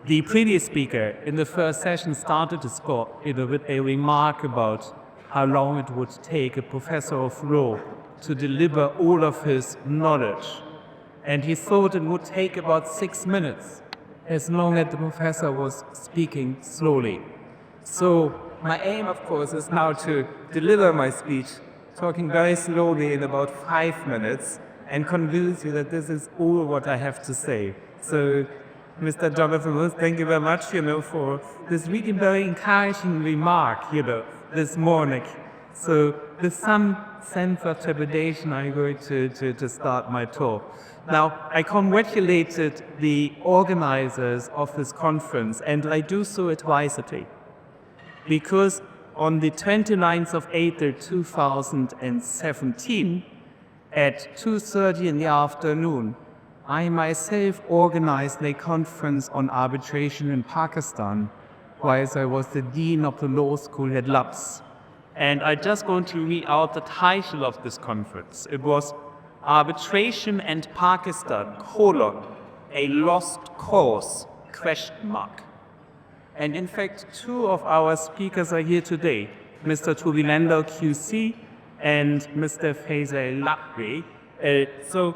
The previous speaker in the first session started his talk with a remark about how long it would take a professor of law to deliver all of his knowledge. And he thought it would take about 6 minutes, as long as the professor was speaking slowly. So my aim, of course, is now to deliver my speech, talking very slowly in about 5 minutes, and convince you that this is all what I have to say. So, Mr. Jonathan Wills, thank you very much, for this really very encouraging remark, this morning. So, with some sense of trepidation, I'm going to start my talk. Now, I congratulated the organizers of this conference, and I do so advisedly, because on the 29th of April 2017, at 2:30 in the afternoon, I myself organized a conference on arbitration in Pakistan, whilst I was the dean of the law school at LUBS. And I just going to read out the title of this conference. It was Arbitration and Pakistan, a lost cause, ? And in fact, two of our speakers are here today, Mr. Tuvilendal QC and Mr. Faisal Lakwi. So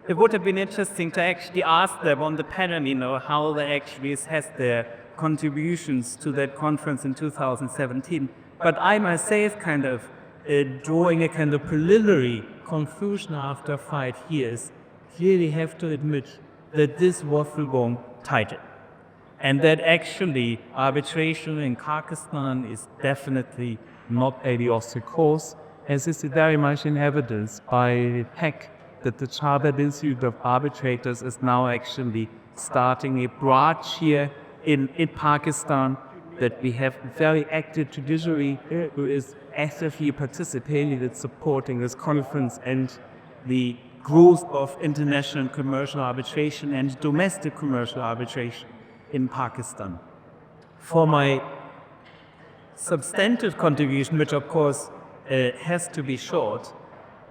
it would have been interesting to actually ask them on the panel, how they actually assess their contributions to that conference in 2017. But I myself drawing a kind of preliminary conclusion after 5 years, clearly have to admit that this was the wrong title. And that actually arbitration in Pakistan is definitely not a lost cause, as is very much in evidence by the fact that the Ciarb Institute of Arbitrators is now actually starting a branch here in Pakistan, that we have a very active judiciary who is actively participating in supporting this conference and the growth of international commercial arbitration and domestic commercial arbitration in Pakistan. For my substantive contribution, which of course has to be short,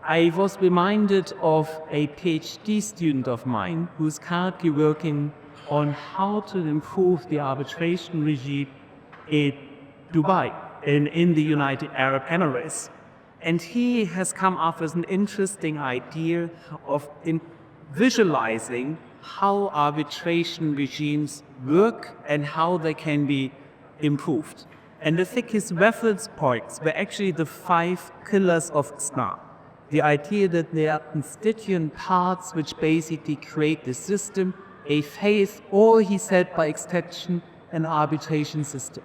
I was reminded of a PhD student of mine who is currently working on how to improve the arbitration regime in Dubai, in the United Arab Emirates. And he has come up with an interesting idea of visualizing how arbitration regimes work and how they can be improved. And I think his reference points were actually the 5 pillars of Islam. The idea that there are constituent parts which basically create the system, a faith, or he said by extension, an arbitration system.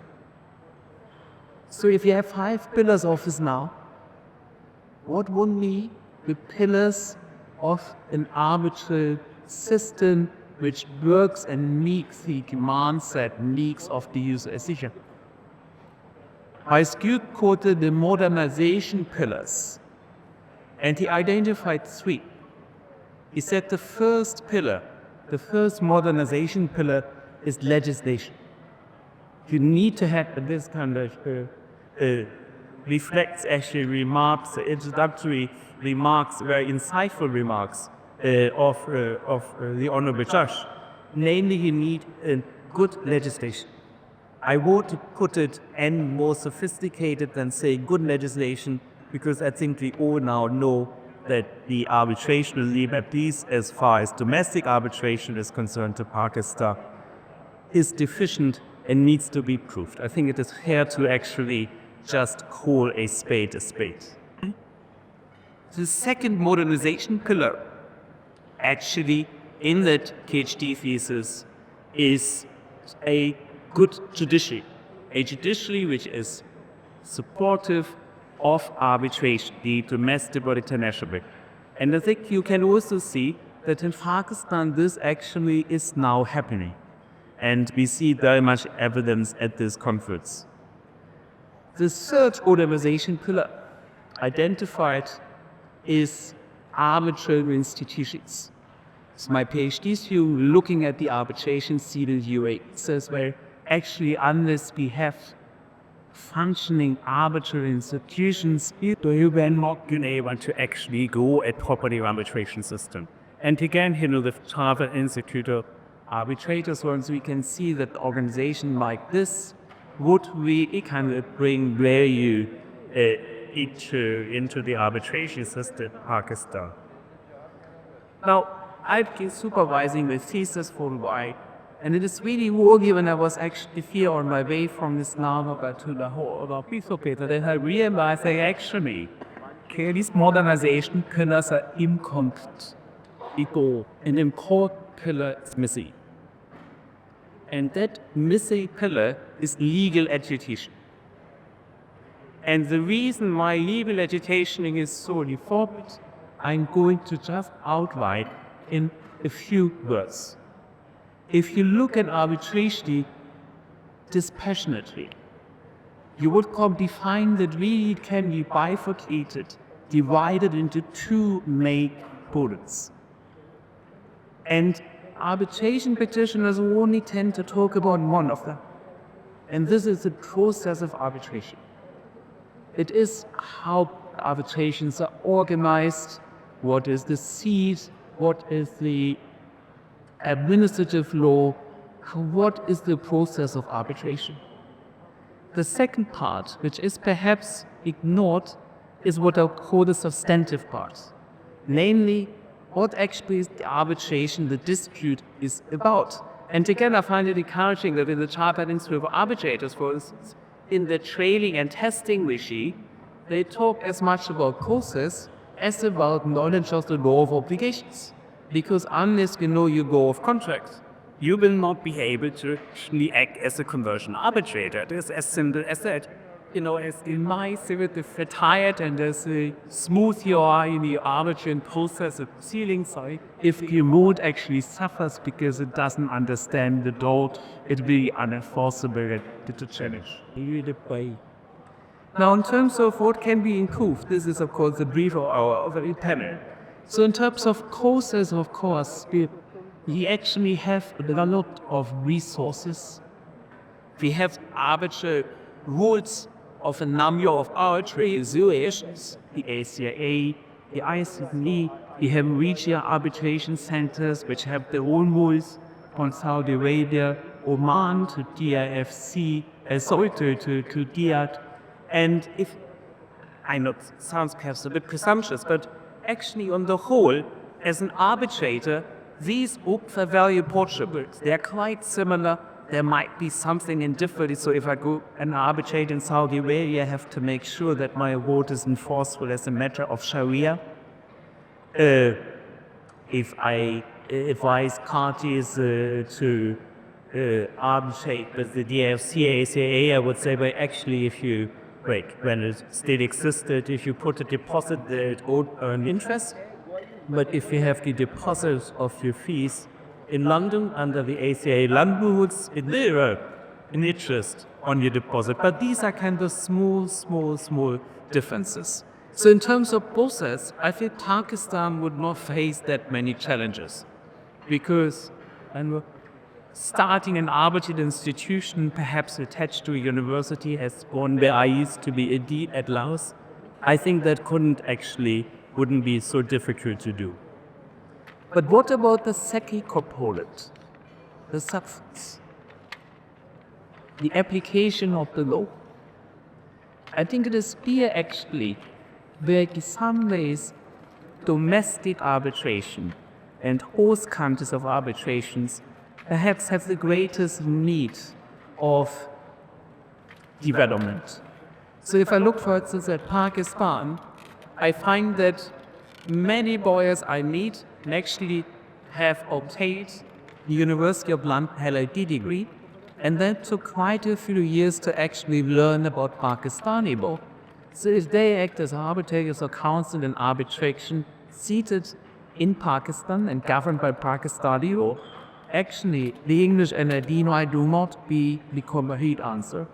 So if you have 5 pillars of Islam, what would be the pillars of an arbitral system which works and meets the demands that needs of the user as usual? I quoted the modernization pillars, and he identified 3. He said the first pillar, the first modernization pillar, is legislation. You need to have this kind of reflects actually remarks, introductory remarks, very insightful remarks of the Honorable Judge. Namely, you need good legislation. I want to put it and more sophisticated than say good legislation, because I think we all now know that the arbitration regime, at least as far as domestic arbitration is concerned to Pakistan, is deficient and needs to be improved. I think it is fair to actually just call a spade a spade. The second modernization pillar, actually in that PhD thesis, is a good judiciary. A judiciary which is supportive of arbitration, the domestic or international. And I think you can also see that in Pakistan this actually is now happening. And we see very much evidence at this conference. The third organization pillar identified is arbitral institutions. So my PhD student looking at the arbitration scene in UAE says, well, actually, unless we have functioning arbitral institutions, we are not going to be able to actually go at properly arbitration system. And again, the Ciarb Institute of arbitrators, once we can see that an organization like this would really kind of bring value into the arbitration system in Pakistan. Now, I've been supervising the thesis for a while, and it is really worthy when I was actually here on my way from Islamabad to Lahore piece of paper that I realized that actually, this modernization pillars are incomplete. An important pillar is missing. And that missing pillar is legal education. And the reason why legal education is so important, I'm going to just outline in a few words. If you look at arbitration dispassionately, you would define that really it can be bifurcated, divided into two main bullets. And arbitration practitioners only tend to talk about one of them. And this is the process of arbitration. It is how arbitrations are organized, what is the seat, what is the administrative law, what is the process of arbitration. The second part, which is perhaps ignored, is what I call the substantive part. Namely, what actually is the arbitration, the dispute is about. And again, I find it encouraging that in the Ciarb Institute of Arbitrators, for instance, in the training and testing regime, they talk as much about process as about knowledge of the law of obligations. Because unless you know your law of contracts, you will not be able to actually act as a conversion arbitrator. It is as simple as that. As nice with the retired and as smooth you are in the arbitration process of sealing side, if the remote actually suffers because it doesn't understand the law, it will be unenforceable to challenge. Now, in terms of what can be improved, this is of course the brief of our panel. So in terms of process, of course, we actually have a lot of resources. We have arbitral rules of a number of arbitral associations, the ACA, the ICE, we have regional arbitration centers which have their own rules from Saudi Arabia, Oman to DIFC, to DIAT. And I know it sounds perhaps a bit presumptuous, but actually on the whole, as an arbitrator, these groups are very approachable. They're quite similar. There might be something in difference. So if I go and arbitrate in Saudi Arabia, I have to make sure that my award is enforceable as a matter of Sharia. If I advise parties to arbitrate with the DFC, ACA, I would say, well, actually, when it still existed, if you put a deposit there, it would earn interest. But if you have the deposits of your fees in London under the ACA London rules, it will earn an interest on your deposit. But these are kind of small differences. So in terms of process, I think Pakistan would not face that many challenges because starting an arbitrate institution, perhaps attached to a university, as one where I used to be a dean at Laos, I think that wouldn't be so difficult to do. But what about the second component, the substance, the application of the law? I think it is clear actually that in some ways domestic arbitration and host countries of arbitrations perhaps have the greatest need of development. So if I look, for instance, at Pakistan, I find that many lawyers I meet actually have obtained the University of London LLD degree, and that took quite a few years to actually learn about Pakistani law. So if they act as arbitrators or counsel in arbitration seated in Pakistan and governed by Pakistani law, actually the English LLD do not become a heat answer.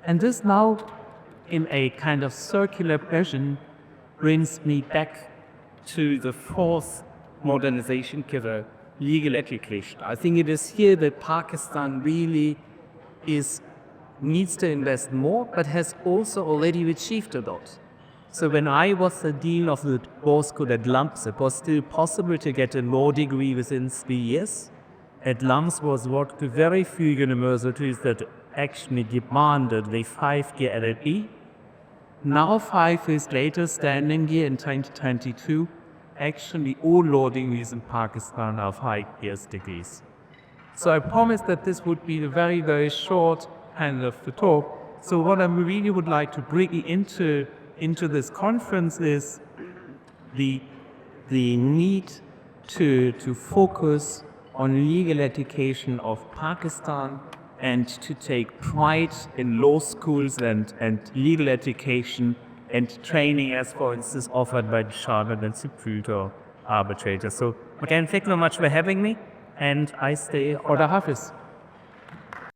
And this now, in a kind of circular fashion, brings me back to the fourth modernization pillar, legal education. I think it is here that Pakistan really needs to invest more, but has also already achieved a lot. So when I was the dean of the law school at Lumps, it was still possible to get a law degree within 3 years. at LUMS was one of the very few universities that actually demanded the 5-year LLB. Now, 5 years later, standing here in 2022, actually all law degrees in Pakistan are 5 years degrees. So I promised that this would be a very, very short kind of the talk. So what I really would like to bring into this conference is the need to focus on legal education of Pakistan and to take pride in law schools and legal education and training, as for instance offered by the Ciarb and Supreme arbitrators. So again, thank you very much for having me, and I stay Oda Hafiz.